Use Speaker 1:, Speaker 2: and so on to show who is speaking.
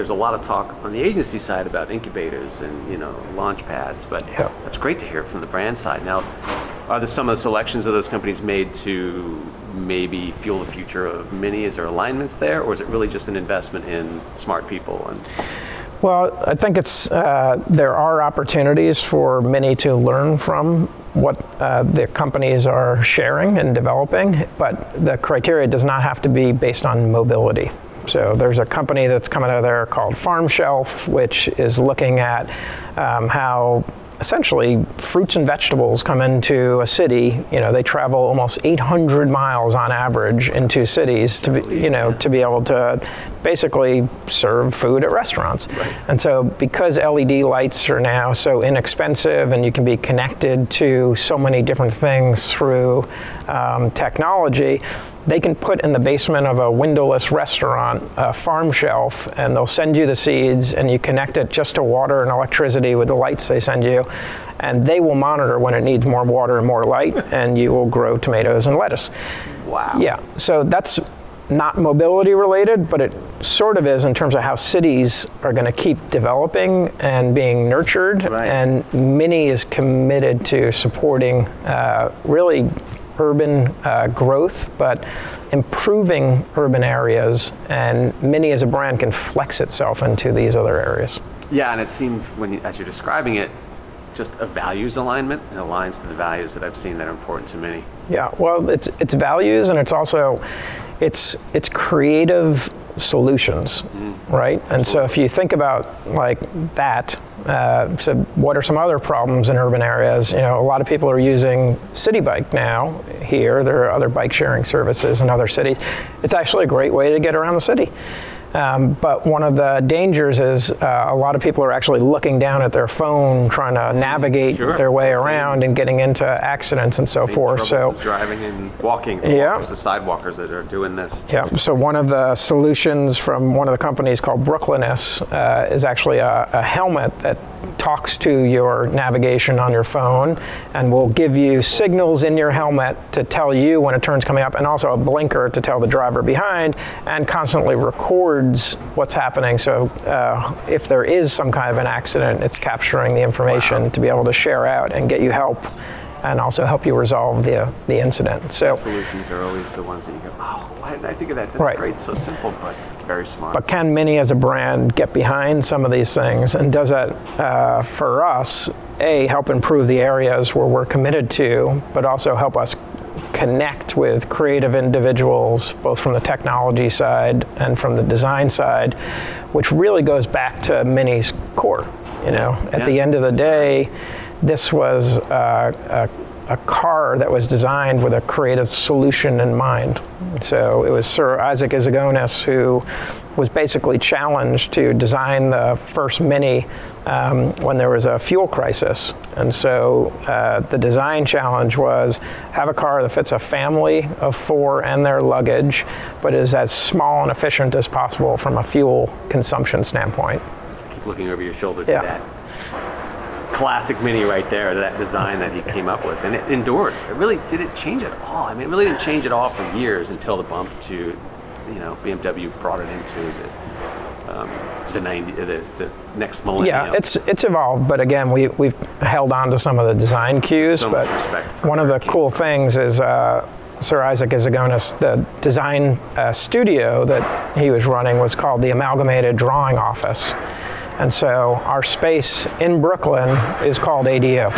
Speaker 1: there's a lot of talk on the agency side about incubators and launch pads, but that's great to hear from the brand side. Now, are there some of the selections of those companies made to maybe fuel the future of Mini? Is there alignments there, or is it really just an investment in smart people? And
Speaker 2: well, I think it's there are opportunities for Mini to learn from what the companies are sharing and developing, but the criteria does not have to be based on mobility. So there's a company that's coming out of there called Farm Shelf, which is looking at how essentially fruits and vegetables come into a city. They travel almost 800 miles on average into cities to be able to basically serve food at restaurants.
Speaker 1: Right.
Speaker 2: And so because LED lights are now so inexpensive and you can be connected to so many different things through technology, they can put in the basement of a windowless restaurant a farm shelf, and they'll send you the seeds, and you connect it just to water and electricity with the lights they send you, and they will monitor when it needs more water and more light, and you will grow tomatoes and lettuce.
Speaker 1: Wow.
Speaker 2: Yeah, so that's not mobility related, but it sort of is in terms of how cities are going to keep developing and being nurtured.
Speaker 1: Right.
Speaker 2: And Mini is committed to supporting really urban growth, but improving urban areas, and Mini as a brand can flex itself into these other areas.
Speaker 1: Yeah, and it seems as you're describing it, just a values alignment. It aligns to the values that I've seen that are important to Mini.
Speaker 2: Yeah, well, it's values, and it's also it's creative solutions, right? Absolutely. And so if you think about like that, so what are some other problems in urban areas? A lot of people are using City Bike now here. There are other bike sharing services in other cities. It's actually a great way to get around the city. But one of the dangers is a lot of people are actually looking down at their phone, trying to navigate their way around and getting into accidents and so forth. So
Speaker 1: driving and walking.
Speaker 2: Yeah.
Speaker 1: There's the sidewalkers that are doing this.
Speaker 2: Yeah. So one of the solutions from one of the companies called Brooklyness is actually a helmet that talks to your navigation on your phone and will give you signals in your helmet to tell you when a turn's coming up, and also a blinker to tell the driver behind, and constantly records what's happening. So if there is some kind of an accident, it's capturing the information to be able to share out and get you help, and also help you resolve the incident. So
Speaker 1: solutions are always the ones that you go, oh, why didn't I think of that? That's great, so simple, but very smart.
Speaker 2: But can Mini as a brand get behind some of these things, and does that, for us, help improve the areas where we're committed to, but also help us connect with creative individuals, both from the technology side and from the design side, which really goes back to Mini's core. At the end of the day, this was a car that was designed with a creative solution in mind. So it was Sir Isaac Izagonis who was basically challenged to design the first Mini when there was a fuel crisis. And so the design challenge was have a car that fits a family of 4 and their luggage, but is as small and efficient as possible from a fuel consumption standpoint.
Speaker 1: Keep looking over your shoulder to that. Classic Mini right there, that design that he came up with, and it endured. It really didn't change at all. I mean, it really didn't change at all for years until the bump to, BMW brought it into the next millennium.
Speaker 2: Yeah, it's evolved, but again, we've held on to some of the design cues.
Speaker 1: So
Speaker 2: but
Speaker 1: much respect for
Speaker 2: one of the cool things is Sir Isaac Izagonis, the design studio that he was running was called the Amalgamated Drawing Office. And so our space in Brooklyn is called ADO.